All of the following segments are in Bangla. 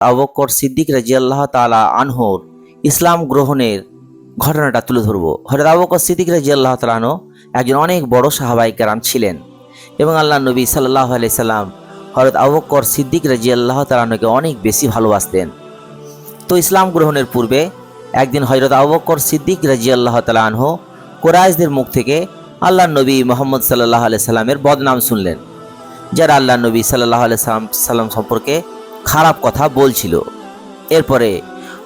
আবু বকর সিদ্দিক রাদিয়াল্লাহু তাআলা আনহুর ইসলাম গ্রহণের ঘটনাটা তুলে ধরব। হযরত আবু বকর সিদ্দিক রাদিয়াল্লাহু তাআলা আনহু একজন অনেক বড় সাহাবায়ে কেরাম ছিলেন এবং আল্লাহর নবী সাল্লাল্লাহু আলাইহি সাল্লাম হযরত আবু বকর সিদ্দিক রাদিয়াল্লাহু তাআলা আনহুকে অনেক বেশি ভালোবাসতেন। তো ইসলাম গ্রহণের পূর্বে একদিন হযরত আবু বকর সিদ্দিক রাদিয়াল্লাহু তাআলা আনহু কুরাইশদের মুখ থেকে আল্লাহর নবী মুহাম্মদ সাল্লাল্লাহু আলাইহি সাল্লামের বদনাম শুনলেন, যারা আল্লাহর নবী সাল্লাল্লাহু আলাইহি সাল্লাম সম্পর্কে খারাপ কথা বলছিল। এরপরে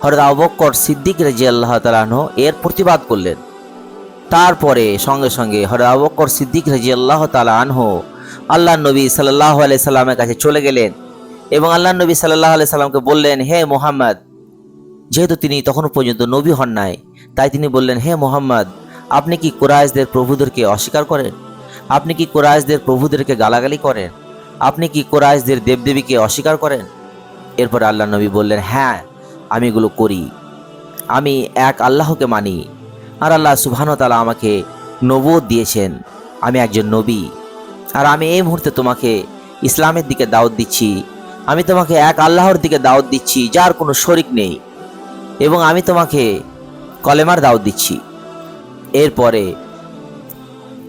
হযরত আবু বকর সিদ্দিক রাদিয়াল্লাহু তাআলা আনহু এর প্রতিবাদ করলেন। তারপরে সঙ্গে সঙ্গে হযরত আবু বকর সিদ্দিক রাদিয়াল্লাহু তাআলা আনহু আল্লাহর নবী সাল্লাল্লাহু আলাইহি সাল্লামের কাছে চলে গেলেন এবং আল্লাহর নবী সাল্লাল্লাহু আলাইহি সাল্লামকে বললেন, হে মুহাম্মদ, যেহেতু তিনি তখন পর্যন্ত নবী হন নাই, তাই তিনি বললেন, হে মুহাম্মদ, আপনি কি কুরাইশদের প্রভুদেরকে অস্বীকার করেন? আপনি কি কুরাইশদের প্রভুদেরকে গালাগালি করেন? আপনি কি কুরাইশদের দেবদেবীকে অস্বীকার করেন? এরপর আল্লাহর নবী বললেন, হ্যাঁ, আমি এগুলো করি। আমি এক আল্লাহকে মানি, আর আল্লাহ সুবহানাহু ওয়া তাআলা আমাকে নবুয়ত দিয়েছেন। আমি একজন নবী, আর আমি এই মুহূর্তে তোমাকে ইসলামের দিকে দাওয়াত দিচ্ছি। আমি তোমাকে এক আল্লাহর দিকে দাওয়াত দিচ্ছি, যার কোনো শরিক নেই, এবং আমি তোমাকে কলেমার দাওয়াত দিচ্ছি। এরপরে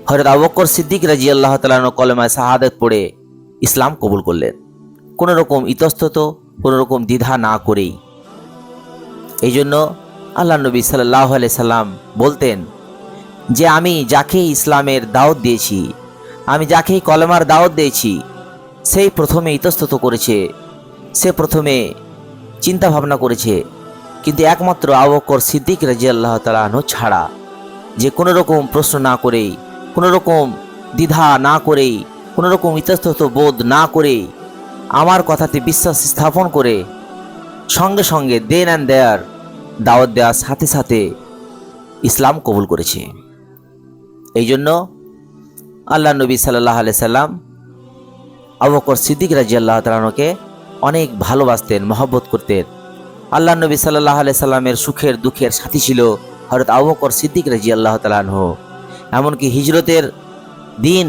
হযরত আবু বকর সিদ্দিক রাদিয়াল্লাহু তাআলা আনহু কলেমায়ে শাহাদাত পড়ে ইসলাম কবুল করলেন, কোনো রকম ইতস্তত, কোনো রকম দ্বিধা না করেই। এই জন্য আল্লাহ নবী সাল্লাল্লাহু আলাইহি সাল্লাম বলতেন যে আমি যাকে ইসলামের দাওয়াত দিয়েছি, আমি যাকে কলেমার দাওয়াত দিয়েছি, সেই প্রথমে ইতস্তত করেছে, সে প্রথমে চিন্তা ভাবনা করেছে, কিন্তু একমাত্র আবু বকর সিদ্দিক রাদিয়াল্লাহু তাআলা আনহু ছাড়া, যে কোনো রকম প্রশ্ন না করেই, কোনো রকম দ্বিধা না করেই, কোনো রকম ইতস্তত বোধ না করেই, আমার কথাতে বিশ্বাস স্থাপন করে সঙ্গে সঙ্গে দেন অ্যান্ড দেয়ার দাওয়াত দেওয়ার সাথে সাথে ইসলাম কবুল করেছে। এই জন্য আল্লাহ নবী সাল্লাল্লাহু আলাইহি সাল্লাম আবু বকর সিদ্দিক রাদিয়াল্লাহু তাআলা আনহুকে অনেক ভালোবাসতেন, মহব্বত করতেন। আল্লাহ নবী সাল্লাল্লাহু আলাইহি সাল্লামের সুখের দুঃখের সাথী ছিল হযরত আবু বকর সিদ্দিক রাদিয়াল্লাহু তাআলা আনহু। এমনকি হিজরতের দিন,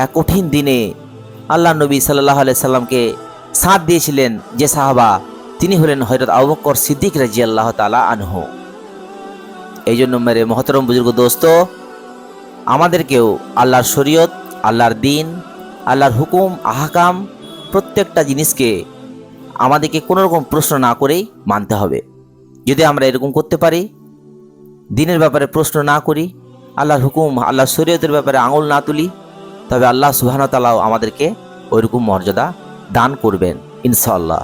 এক কঠিন দিনে আল্লাহ নবী সাল্লাল্লাহু আলাইহি সাল্লামকে সাথ দিয়েছিলেন যে সাহাবা, তিনি হলেন হযরত আবু বকর সিদ্দিক রাদিয়াল্লাহু তাআলা আনহু। এই জন্য মেরে মহতরম বুজুর্গ দোস্ত, আমাদেরকেও আল্লাহর শরীয়ত, আল্লাহর দিন, আল্লাহর হুকুম আহকাম প্রত্যেকটা জিনিসকে আমাদেরকে কোনো রকম প্রশ্ন না করেই মানতে হবে। যদি আমরা এরকম করতে পারি, দিনের ব্যাপারে প্রশ্ন না করি, আল্লাহর হুকুম, আল্লাহর শরীয়তের ব্যাপারে আঙুল না তুলি, তবে আল্লাহ সুবহানাহু ওয়া তাআলা আমাদেরকে ওইরকম মর্যাদা দান করবেন ইনশাআল্লাহ।